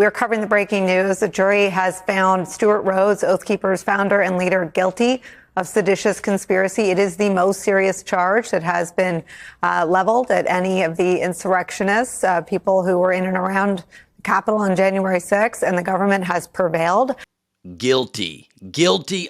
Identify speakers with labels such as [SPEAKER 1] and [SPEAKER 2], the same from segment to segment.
[SPEAKER 1] We're covering the breaking news. A jury has found Stewart Rhodes, Oath Keepers founder and leader, guilty of seditious conspiracy. It is the most serious charge that has been leveled at any of the insurrectionists, people who were in and around the Capitol on January 6th, and the government has prevailed.
[SPEAKER 2] Guilty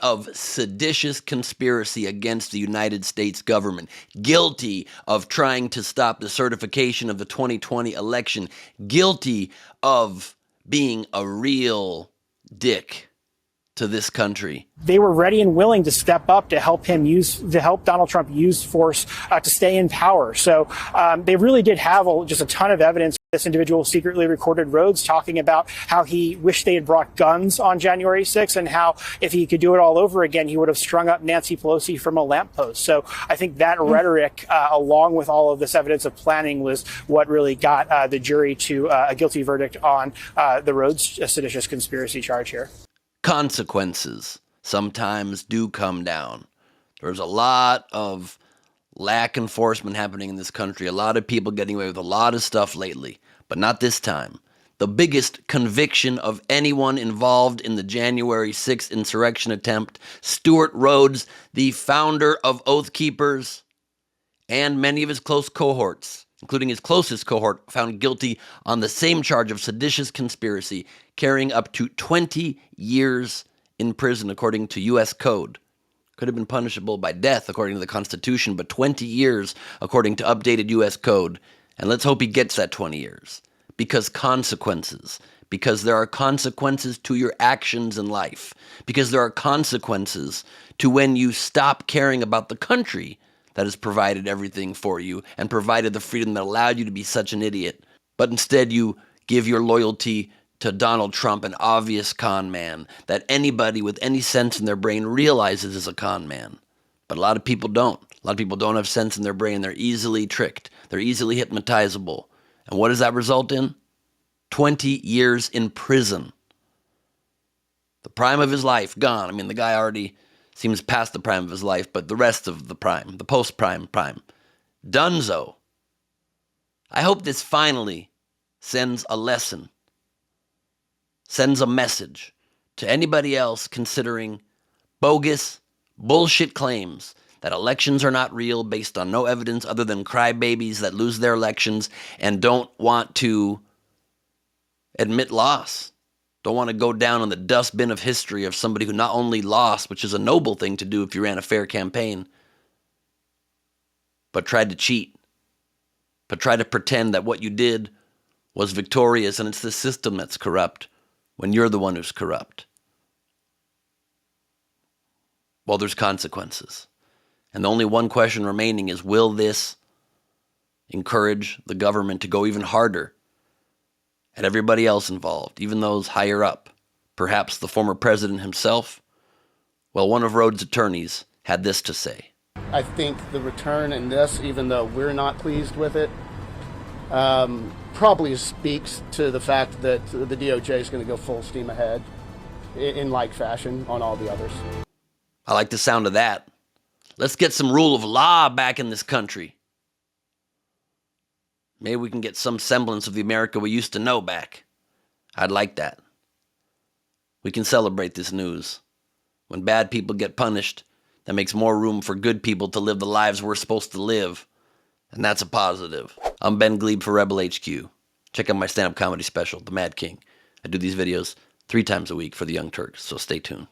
[SPEAKER 2] of seditious conspiracy against the United States government, guilty of trying to stop the certification of the 2020 election, guilty of being a real dick to this country.
[SPEAKER 3] They were ready and willing to step up to help Donald Trump use force to stay in power. So they really did have just a ton of evidence. This individual secretly recorded Rhodes talking about how he wished they had brought guns on January 6th and how if he could do it all over again, he would have strung up Nancy Pelosi from a lamppost. So I think that rhetoric, along with all of this evidence of planning, was what really got the jury to a guilty verdict on the Rhodes seditious conspiracy charge here.
[SPEAKER 2] Consequences sometimes do come down. There's a lot of lack enforcement happening in this country. A lot of people getting away with a lot of stuff lately, but not this time. The biggest conviction of anyone involved in the January 6th insurrection attempt, Stewart Rhodes, the founder of Oath Keepers, and many of his close cohorts, including his closest cohort, found guilty on the same charge of seditious conspiracy, carrying up to 20 years in prison, according to U.S. Code. Could have been punishable by death, according to the Constitution, but 20 years, according to updated U.S. Code. And let's hope he gets that 20 years. Because there are consequences to your actions in life. Because there are consequences to when you stop caring about the country that has provided everything for you and provided the freedom that allowed you to be such an idiot. But instead you give your loyalty to Donald Trump, an obvious con man that anybody with any sense in their brain realizes is a con man. But a lot of people don't. A lot of people don't have sense in their brain. They're easily tricked. They're easily hypnotizable. And what does that result in? 20 years in prison. The prime of his life, gone. I mean, the guy already seems past the prime of his life, but the rest of the prime, the post-prime, Dunzo. I hope this finally sends a lesson, sends a message to anybody else considering bogus, bullshit claims that elections are not real based on no evidence other than crybabies that lose their elections and don't want to admit loss. Don't want to go down in the dustbin of history of somebody who not only lost, which is a noble thing to do if you ran a fair campaign, but tried to cheat, but tried to pretend that what you did was victorious and it's the system that's corrupt when you're the one who's corrupt. Well, there's consequences. And the only one question remaining is, will this encourage the government to go even harder at everybody else involved, even those higher up? Perhaps the former president himself? Well, one of Rhodes' attorneys had this to say.
[SPEAKER 4] I think the return in this, even though we're not pleased with it, probably speaks to the fact that the DOJ is going to go full steam ahead in like fashion on all the others.
[SPEAKER 2] I like the sound of that. Let's get some rule of law back in this country. Maybe we can get some semblance of the America we used to know back. I'd like that. We can celebrate this news. When bad people get punished, that makes more room for good people to live the lives we're supposed to live. And that's a positive. I'm Ben Gleib for Rebel HQ. Check out my stand-up comedy special, The Mad King. I do these videos 3 times a week for the Young Turks, so stay tuned.